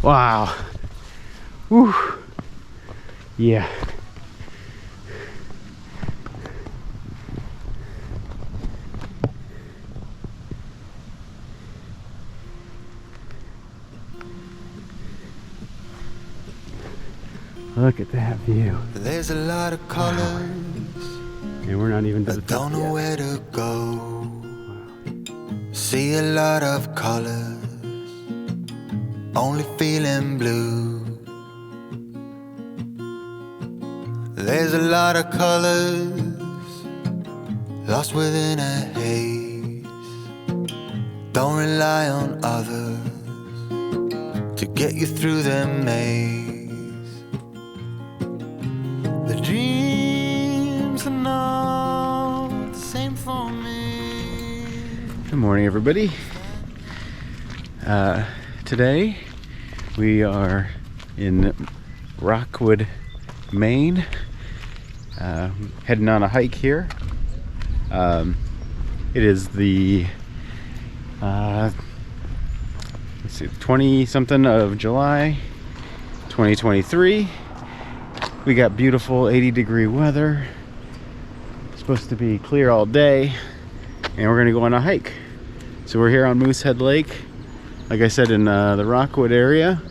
Wow. Whew. Yeah. Look at that view. There's a lot of colors. And we're not even to the top don't know yet. where to go. See a lot of colors. Only feeling blue. There's a lot of colors lost within a haze. Don't rely on others to get you through the maze. The dreams are not the same for me. Good morning, everybody. Today we are in Rockwood, Maine, heading on a hike here. It is the 20-something of July 2023. We got beautiful 80-degree weather. It's supposed to be clear all day, and we're gonna go on a hike. So we're here on Moosehead Lake, like I said, in the Rockwood area,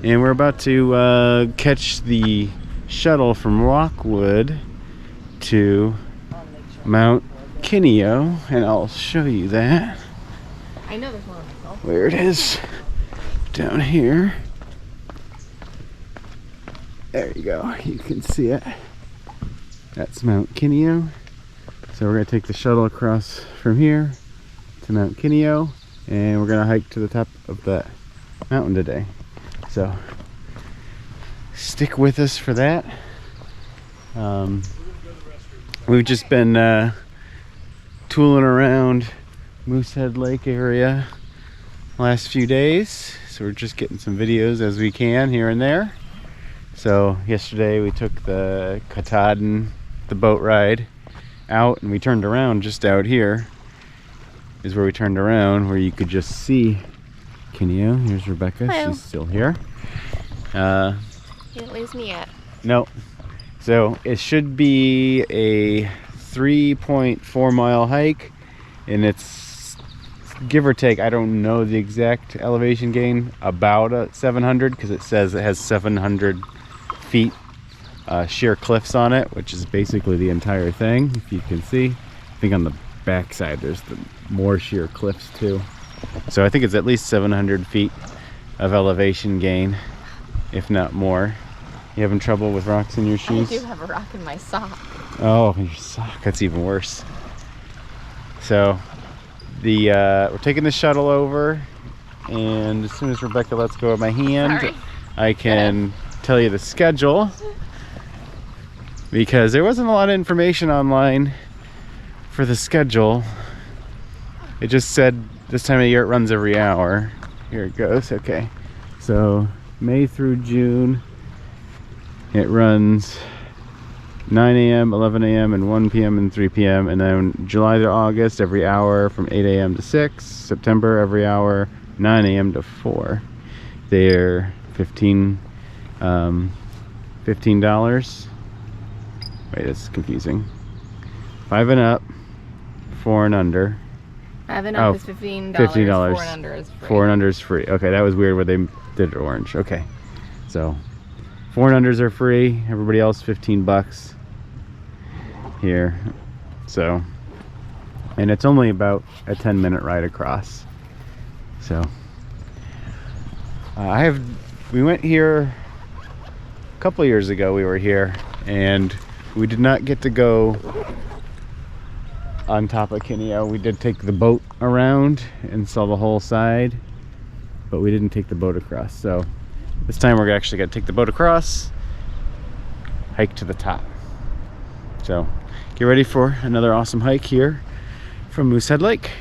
and we're about to catch the shuttle from Rockwood to Mount Kineo, and I'll show you that. I know there's one on myself. Where it is, down here. There you go, you can see it. That's Mount Kineo. So we're gonna take the shuttle across from here to Mount Kineo, and we're gonna hike to the top of that mountain today. So stick with us for that. We've just been tooling around Moosehead Lake area last few days, so we're just getting some videos as we can here and there. So yesterday we took the Katahdin, the boat ride out, and we turned around just out here is where we turned around, where you could just see Kineo. Here's Rebecca. Hello. She's still here. You didn't lose me yet. No. So it should be a 3.4 mile hike, and it's give or take, I don't know the exact elevation gain, about 700, because it says it has 700 feet sheer cliffs on it, which is basically the entire thing. If you can see, I think on the back side there's the more sheer cliffs too. So I think it's at least 700 feet of elevation gain, if not more. You having trouble with rocks in your shoes? I do have a rock in my sock. Oh, your sock, that's even worse. So we're taking the shuttle over, and as soon as Rebecca lets go of my hand, Sorry. I can tell you the schedule, because there wasn't a lot of information online for the schedule. It just said this time of year it runs every hour. Here it goes. Okay, so May through June it runs 9 a.m., 11 a.m., and 1 p.m. and 3 p.m. And then July to August, every hour from 8 a.m. to 6. September, every hour, 9 a.m. to 4. They're $15. Wait, it's confusing. 5 and up, 4 and under. 5 and up is $15. $15. 4 and under is free. 4 and under is free. Okay, that was weird where they did it orange. Okay, so 4 and unders are free. Everybody else $15 here. So, and it's only about a 10-minute ride across. So we went here a couple years ago. We were here, and we did not get to go on top of Kineo. We did take the boat around and saw the whole side, but we didn't take the boat across. So this time we're actually going to take the boat across, hike to the top. So get ready for another awesome hike here from Moosehead Lake.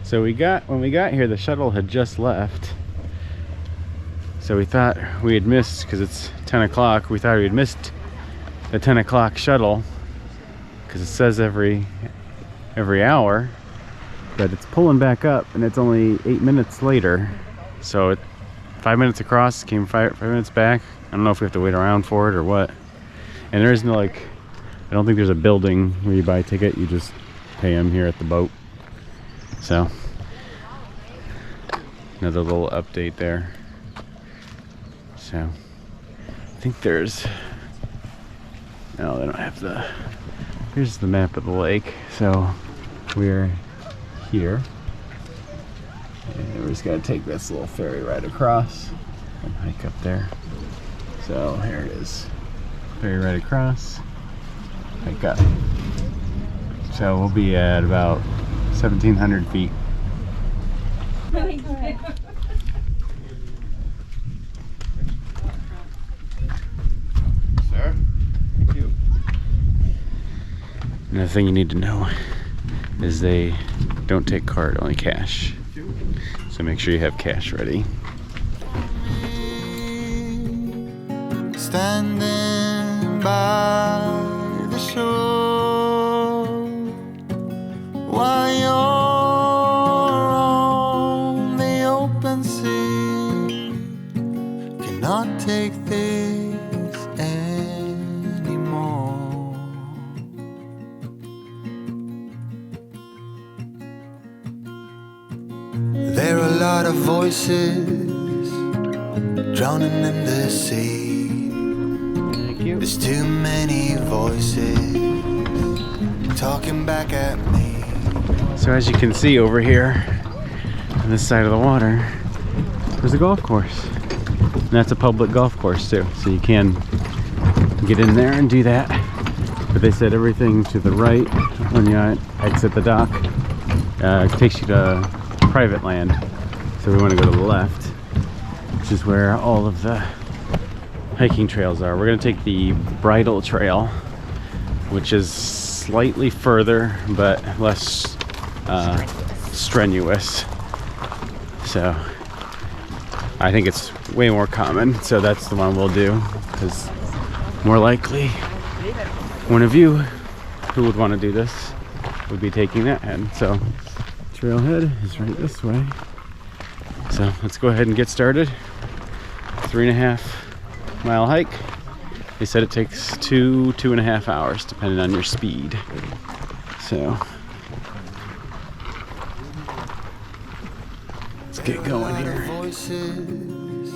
So when we got here, the shuttle had just left. So we thought we had missed, because it's 10 o'clock, we thought we had missed the 10 o'clock shuttle, because it says every hour. but it's pulling back up, and it's only 8 minutes later. So 5 minutes across, came 5 minutes back. I don't know if we have to wait around for it or what. And there is no, like, I don't think there's a building where you buy a ticket. You just pay them here at the boat. So another little update there. So I think there's, no, they don't have the, here's the map of the lake. So we're here, and we're just gonna take this little ferry ride across and hike up there. So here it is, ferry ride across, hike up. So we'll be at about 1,700 feet. Sir, thank you. Another thing you need to know is they don't take card, only cash. So make sure you have cash ready. Standing by the shore while you're on the open sea, cannot take this anymore. There are a lot of voices drowning in the sea. Thank you. There's too many voices talking back at me. So as you can see over here on this side of the water, there's a golf course. And that's a public golf course too. So you can get in there and do that. But they said everything to the right when you exit the dock takes you to private land. So we want to go to the left, which is where all of the hiking trails are. We're going to take the bridle trail, which is slightly further but less strenuous. So I think it's way more common, so that's the one we'll do, because more likely one of you who would want to do this would be taking that head. So trailhead is right this way. So let's go ahead and get started. 3.5 mile hike. They said it takes 2.5 hours depending on your speed. So let's get going here. Voices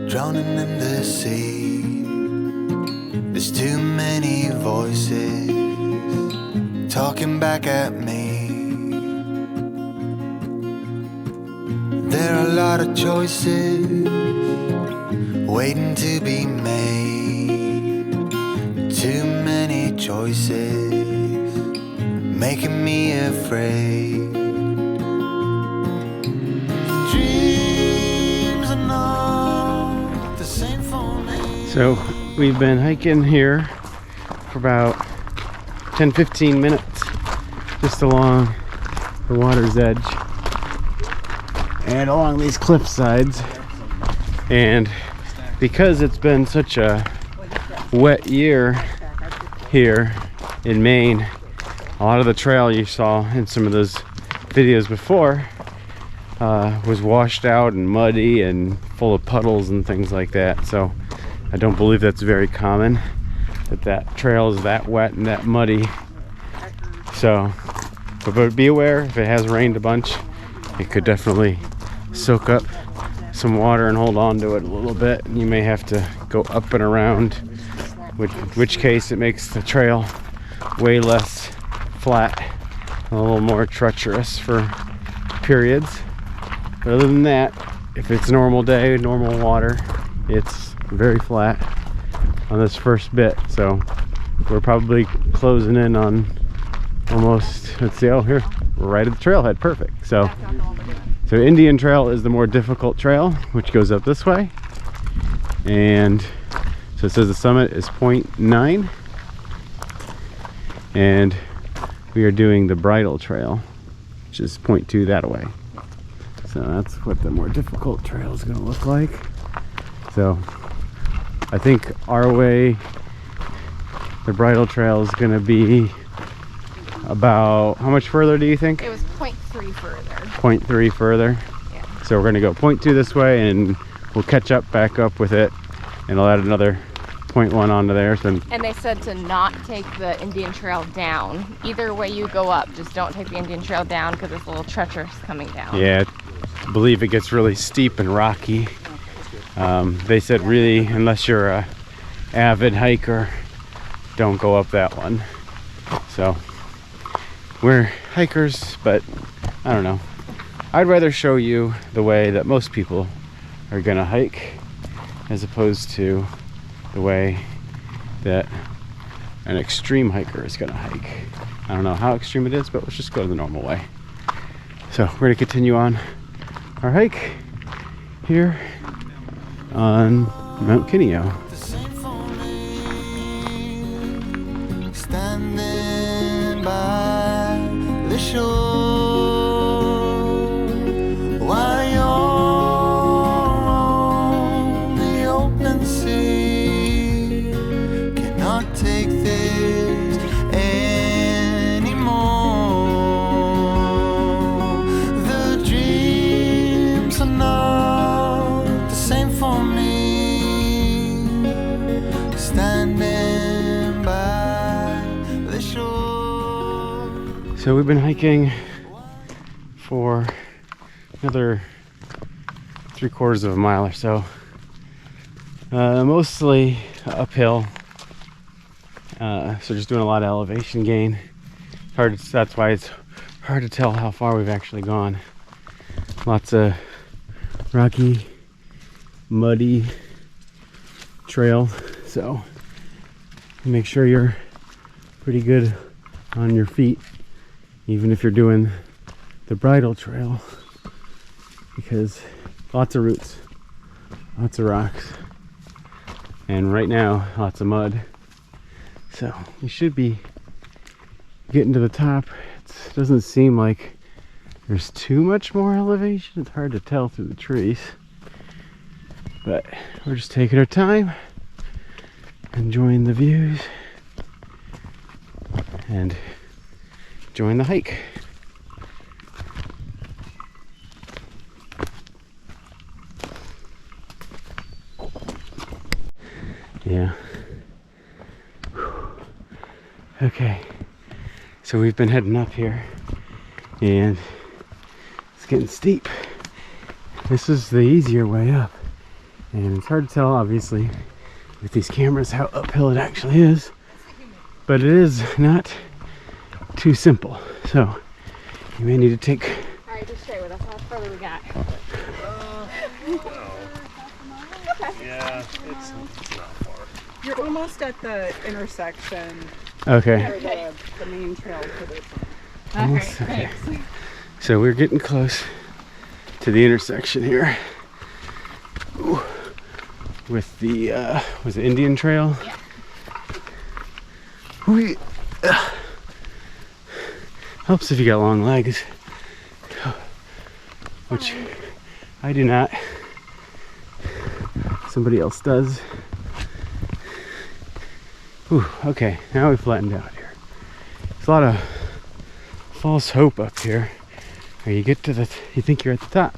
drowning in the sea. There's too many voices talking back at me. There are a lot of choices waiting to be made. Too many choices making me afraid. Dreams are not the same for me. So we've been hiking here for about 10-15 minutes, just along the water's edge and along these cliff sides. And because it's been such a wet year here in Maine, a lot of the trail you saw in some of those videos before was washed out and muddy and full of puddles and things like that. So I don't believe that's very common, that trail is that wet and that muddy. So but be aware, if it has rained a bunch, it could definitely soak up some water and hold on to it a little bit, and you may have to go up and around, which case it makes the trail way less flat and a little more treacherous for periods. But other than that, if it's a normal day, normal water, it's very flat on this first bit. So we're probably closing in on almost, let's see, oh here, we're right at the trailhead. Perfect. So Indian Trail is the more difficult trail, which goes up this way. And so it says the summit is 0.9. And we are doing the bridle trail, which is 0.2 that way. So that's what the more difficult trail is going to look like. So I think our way, the bridle trail is going to be about, how much further do you think? It was 0.3 further. 0.3 further. Yeah. So we're gonna go 0.2 this way, and we'll catch up back up with it, and I'll add another 0.1 onto there. So, and they said to not take the Indian Trail down. Either way you go up, just don't take the Indian Trail down because it's a little treacherous coming down. yeah, I believe it gets really steep and rocky. They said really, unless you're a avid hiker, don't go up that one. So we're hikers, but I don't know. I'd rather show you the way that most people are gonna hike as opposed to the way that an extreme hiker is gonna hike. I don't know how extreme it is, but let's just go the normal way. So we're gonna continue on our hike here on Mount Kineo. Standing by the shore while you're on the open sea, cannot take this anymore. The dreams are not the same for me. Standing by the shore. So we've been hiking for another 3/4 of a mile or so, mostly uphill. So just doing a lot of elevation gain. That's why it's hard to tell how far we've actually gone. Lots of rocky, muddy trail. So make sure you're pretty good on your feet, even if you're doing the bridle trail, because lots of roots, lots of rocks, and right now lots of mud. So you should be getting to the top. It doesn't seem like there's too much more elevation. It's hard to tell through the trees, but we're just taking our time, enjoying the views, and enjoying the hike. Yeah. Okay, so we've been heading up here, and it's getting steep. This is the easier way up, and it's hard to tell, obviously, with these cameras how uphill it actually is, but it is not too simple. So you may need to take. All right, just stay with us. How further we got? Yeah, it's not far. You're almost at the intersection Okay. where the main trail to this one. Almost, okay. So we're getting close to the intersection here. Ooh. With the was it Indian Trail? Yeah. We helps if you got long legs, which I do not. Somebody else does. Ooh, okay, now we flattened out here. There's a lot of false hope up here, where you get to the, you think you're at the top,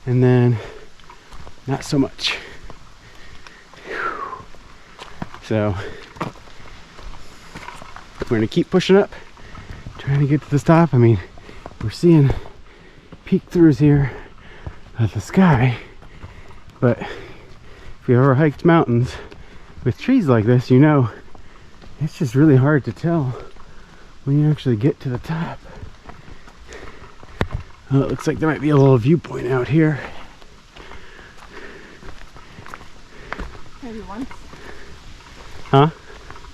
and then not so much. So we're gonna keep pushing up, trying to get to the top. I mean, we're seeing peek throughs here of the sky, but if you've ever hiked mountains with trees like this, you know it's just really hard to tell when you actually get to the top. Well, it looks like there might be a little viewpoint out here. Maybe once. Huh?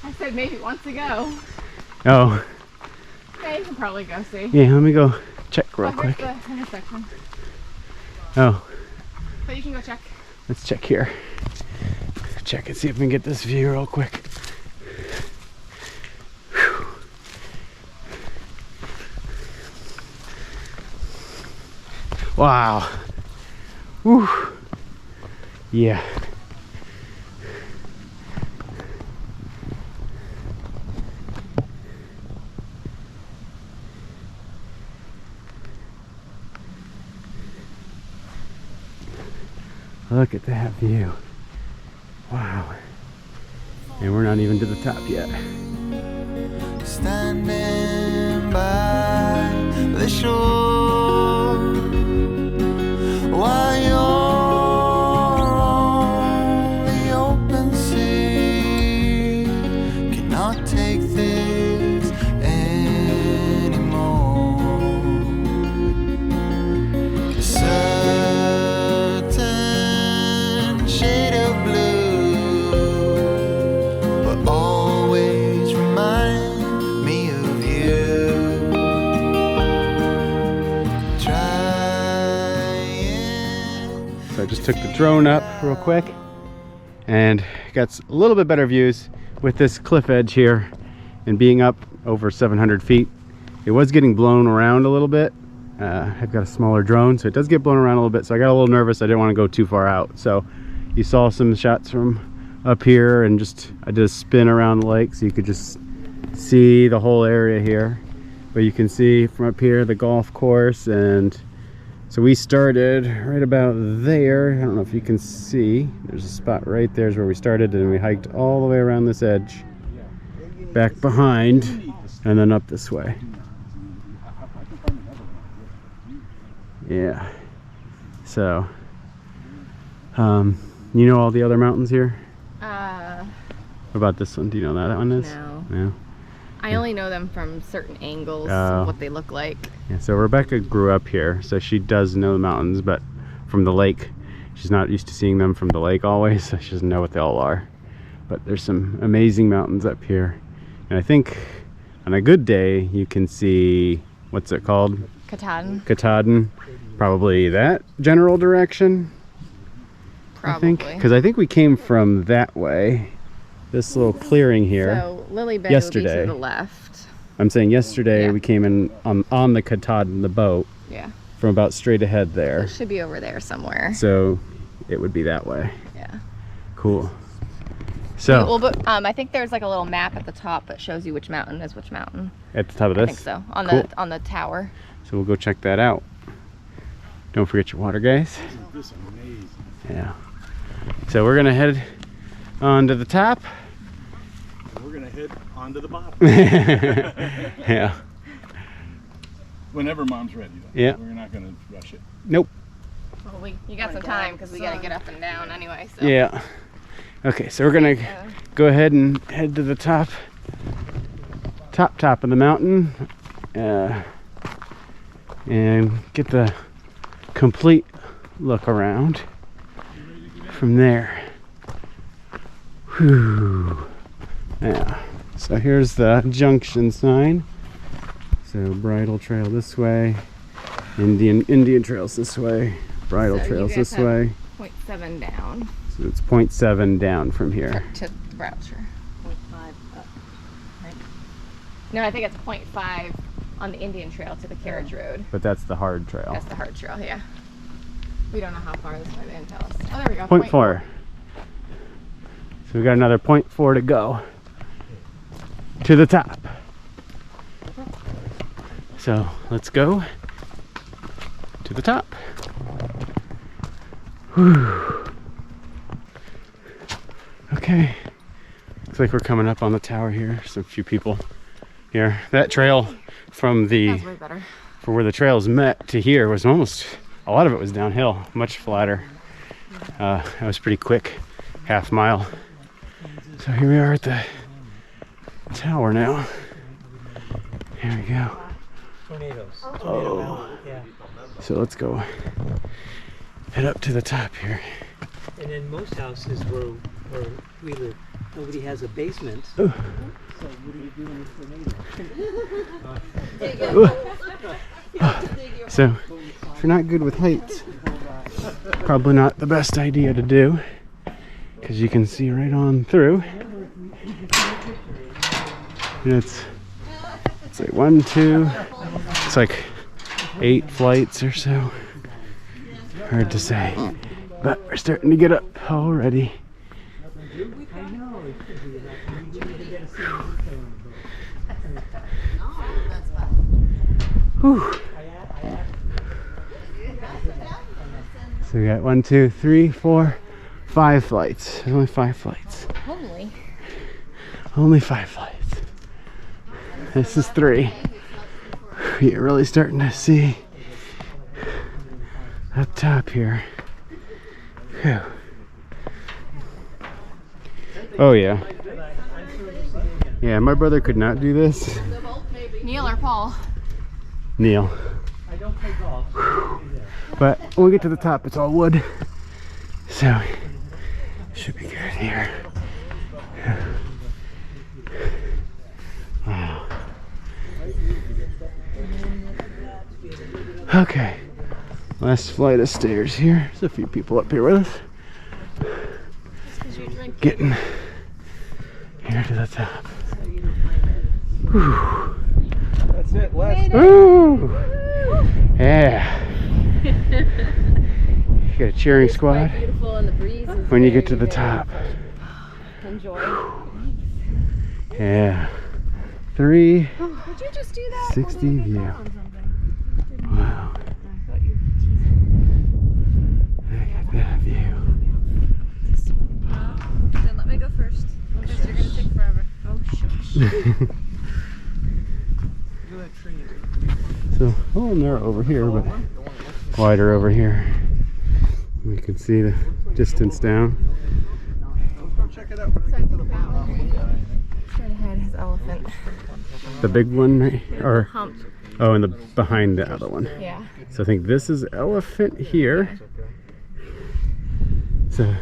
I said maybe once ago. Oh. Yeah, you can probably go see. Yeah, let me go check real Here's quick. the intersection. Oh, So you can go check. let's check here. Check and see if we can get this view real quick. Whew. Wow. Woo. Yeah. Look at that view. Wow. And we're not even to the top yet. Standing by the shore while you're on the open sea, cannot take this anymore. A certain shade of blue, but always remind me of you. Trying. So I just took the drone up real quick and got a little bit better views with this cliff edge here, and being up over 700 feet. It was getting blown around a little bit. I've got a smaller drone, so it does get blown around a little bit, so I got a little nervous. I didn't want to go too far out. So you saw some shots from up here, and I did a spin around the lake so you could just see the whole area here. But you can see from up here the golf course, and so we started right about there. I don't know if you can see. There's a spot right there is where we started, and we hiked all the way around this edge, back behind, and then up this way. Yeah. So, you know all the other mountains here? What about this one? Do you know that one is? No. No. I only know them from certain angles, Oh. what they look like. Yeah, so Rebecca grew up here, so she does know the mountains, but from the lake. She's not used to seeing them from the lake always, so she doesn't know what they all are. But there's some amazing mountains up here. And I think on a good day, you can see, what's it called? Katahdin. Katahdin. Probably that general direction, Probably. I think. Because I think we came from that way. This little clearing here. So Lily Bay yesterday. would be to the left. I'm saying yesterday Yeah. we came in on the Katahdin, the boat, Yeah. from about straight ahead It there. should be over there somewhere. So it would be that way. Yeah. Cool. So Well, but I think there's like a little map at the top that shows you which mountain is which mountain. at the top of I this. think so. On Cool. the tower. So we'll go check that out. Don't forget your water, guys. This is amazing. Yeah. So we're gonna head on to the top. We're gonna head onto the bottom. Yeah. Whenever mom's ready, though. Yeah. We're not gonna rush it. Nope. Well, you got some time because we got to get up and down anyway. So. Yeah. Okay, so we're gonna go ahead and head to the top of the mountain, and get the complete look around from there. Whew. Yeah. So here's the junction sign. So bridle trail this way, Indian trails this way, bridle So you trails guys this have way. 0.7 down So it's 0.7 down from here. to the bridle trail. 0.5 up. Right? No, I think it's 0.5 on the Indian trail to the carriage road. But that's the hard trail. That's the hard trail, yeah. We don't know how far this way, they didn't tell us. Oh, there we go. 0.4. So we got another 0.4 to go to the top. So let's go to the top. Whew. Okay. Looks like we're coming up on the tower here. There's a few people here. That trail from That's way better. for where the trails met to here was almost, a lot of it was downhill, much flatter. That was pretty quick, half mile. So here we are at the tower now. Here we go. Tornadoes. Oh. Yeah. So let's go head up to the top here. And in most houses where we live, nobody has a basement. Ooh. So what do you do in a tornado? So if you're not good with heights, probably not the best idea to do, because you can see right on through. And it's like 1, 2, it's like 8 flights or so. Hard to say, but we're starting to get up already. Whew. So we got 1, 2, 3, 4, 5 flights. There's only 5 flights. Only. Only 5 flights. This is 3. You're really starting to see up top here. Whew. Oh yeah. Yeah, my brother could not do this. Neil or Paul? Neil. But when we get to the top, it's all wood. So, should be good here. Wow. Okay. Last flight of stairs here. There's a few people up here with us. Getting here to the top. Whew. That's it, last. Woo! Yeah. You got a cheering squad Beautiful and the breeze is when you get to the top. Enjoy. Yeah. 360 Did you just do that? view. Wow. Look at that view. Then let me go first. Because you're gonna take forever. Oh shush. So a little narrow over here, but wider over here. We can see the distance down. Check it out when we get to the bottom. Straight ahead is elephant. The big one, right? Or Hump. oh, and the behind the other one. Yeah. So I think this is elephant here. So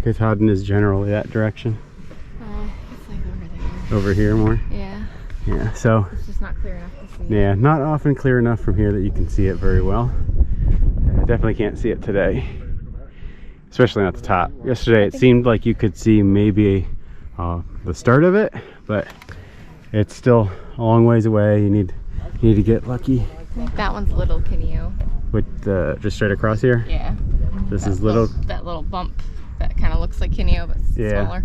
Katahdin is generally that direction. It's like over there. Over here more. Yeah. Yeah. So It's just not clear enough to see. yeah, not often clear enough from here that you can see it very well. I definitely can't see it today, especially not the top. Yesterday it seemed like you could see maybe the start of it, but it's still a long ways away. You need to get lucky. I think that one's Little Kineo. With just straight across here. Yeah. This is little. That little bump that kind of looks like Kineo, but it's Yeah. smaller.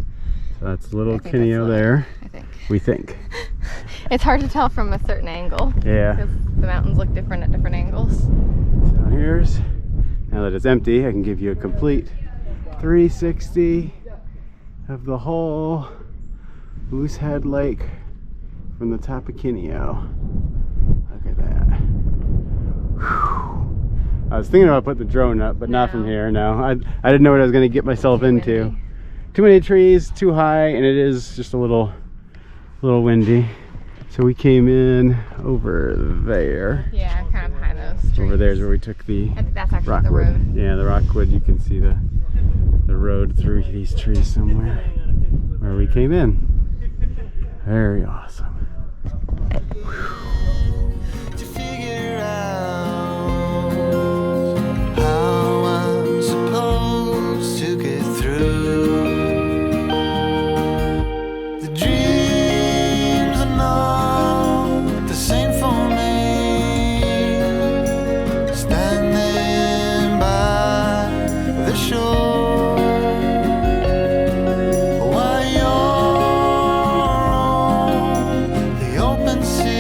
So that's little I think Kineo that's there. I think. We think. It's hard to tell from a certain angle. Yeah. Because the mountains look different at different angles. So here's, now that it's empty, I can give you a complete 360 of the whole Moosehead Lake from the top of Kineo. Look at that. Whew. I was thinking about putting the drone up, but not from here. No, I didn't know what I was going to get myself into. Windy. Too many trees, too high, and it is just a little windy. So we came in over there. Yeah, kind of behind those trees. Over there's where we took the I think that's actually the rockwood. road. Yeah, the rockwood. You can see the road through these trees somewhere where we came in. Very awesome. to figure out how I'm supposed to get through. The dreams are not the same for me. Standing by the shore, while you're on the open sea,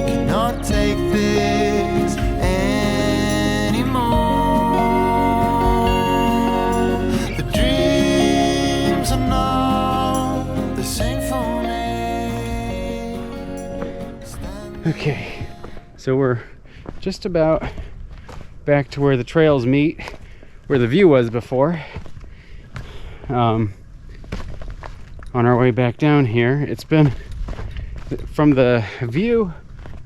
cannot take this anymore. The dreams are not the same for me. Okay, so we're just about back to where the trails meet, where the view was before. On our way back down here, it's been from the view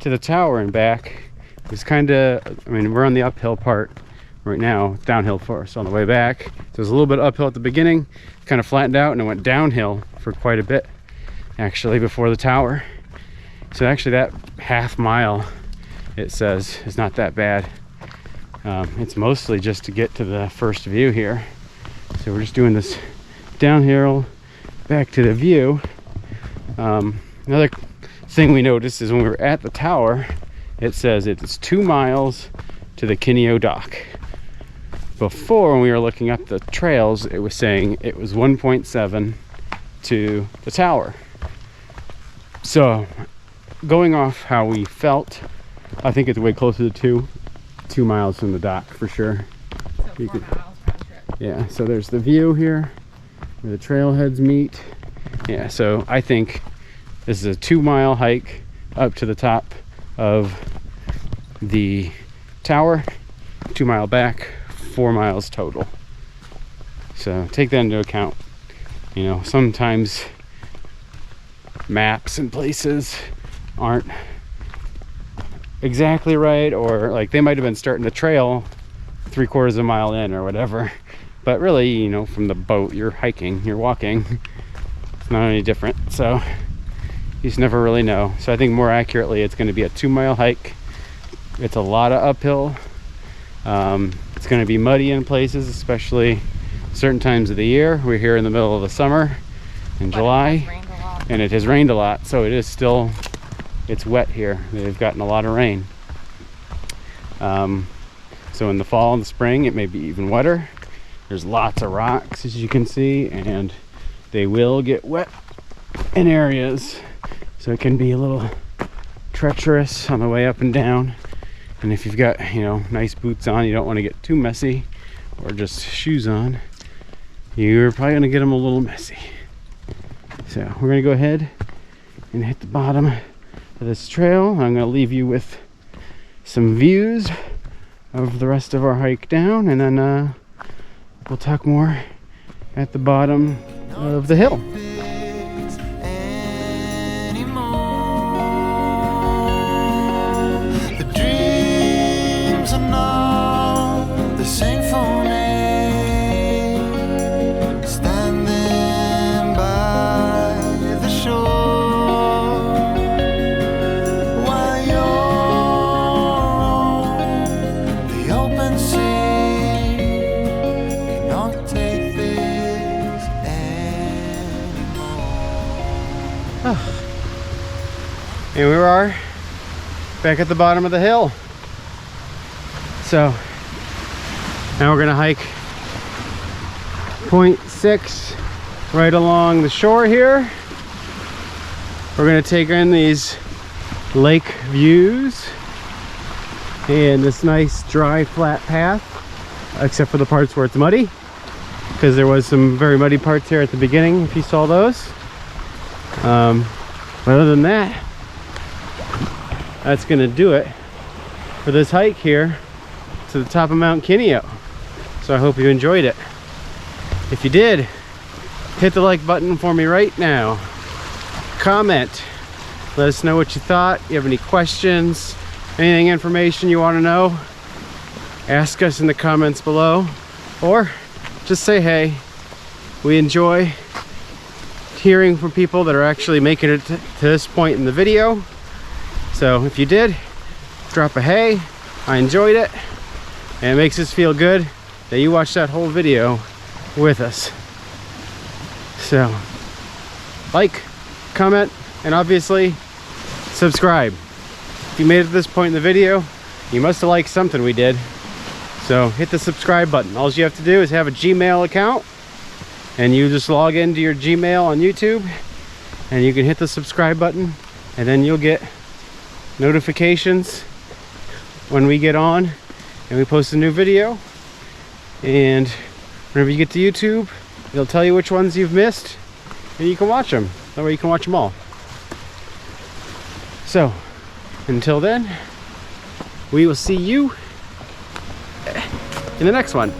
to the tower and back. It's kind of, I mean, we're on the uphill part right now, downhill for us on the way back. So it was a little bit uphill at the beginning, kind of flattened out, and it went downhill for quite a bit actually before the tower. So actually that half mile, it says, is not that bad. It's mostly just to get to the first view here. So we're just doing this downhill back to the view. Another thing we noticed is when we were at the tower, it says it's 2 miles to the Kineo dock. Before, when we were looking up the trails, it was saying it was 1.7 to the tower. So going off how we felt, I think it's way closer to 2. 2 miles from the dock for sure. So You 4 could- miles round trip. Yeah, so there's the view here where the trailheads meet. Yeah, so I think this is a 2 mile hike up to the top of the tower, 2 mile back, 4 miles total. So take that into account. You know, sometimes maps and places aren't exactly right, or like they might have been starting the trail 3/4 of a mile in or whatever, but really, you know, from the boat you're hiking, you're walking, it's not any different. So you just never really know. So I think more accurately it's going to be a 2 mile hike. It's a lot of uphill. It's going to be muddy in places, especially certain times of the year. We're here in the middle of the summer in But July, it has rained a lot. and it has rained a lot, so it is still, it's wet here. They've gotten a lot of rain. So in the fall and the spring it may be even wetter. There's lots of rocks, as you can see, and they will get wet in areas, so it can be a little treacherous on the way up and down. And if you've got, you know, nice boots on, you don't want to get too messy, or just shoes on, you're probably going to get them a little messy. So we're going to go ahead and hit the bottom of this trail. I'm going to leave you with some views of the rest of our hike down, and then we'll talk more at the bottom of the hill. The dreams are not the same for me. Standing by the shore while you're on the open sea, cannot take this anymore. And we are back at the bottom of the hill. So now we're gonna hike 0.6 right along the shore here. We're gonna take in these lake views and this nice dry flat path, except for the parts where it's muddy, because there was some very muddy parts here at the beginning if you saw those. But other than that, that's gonna do it for this hike here to the top of Mount Kineo. So I hope you enjoyed it. If you did, hit the like button for me right now. Comment, let us know what you thought. You have any questions, anything, information you want to know, ask us in the comments below, or just say hey. We enjoy hearing from people that are actually making it to this point in the video. So if you did, drop a hey. I enjoyed it, and it makes us feel good that you watched that whole video with us. So like, comment, and obviously subscribe. If you made it to this point in the video, you must have liked something we did. So hit the subscribe button. All you have to do is have a Gmail account, and you just log into your Gmail on YouTube, and you can hit the subscribe button, and then you'll get notifications when we get on and we post a new video. And whenever you get to YouTube, it'll tell you which ones you've missed, and you can watch them. That way you can watch them all. So until then, we will see you in the next one.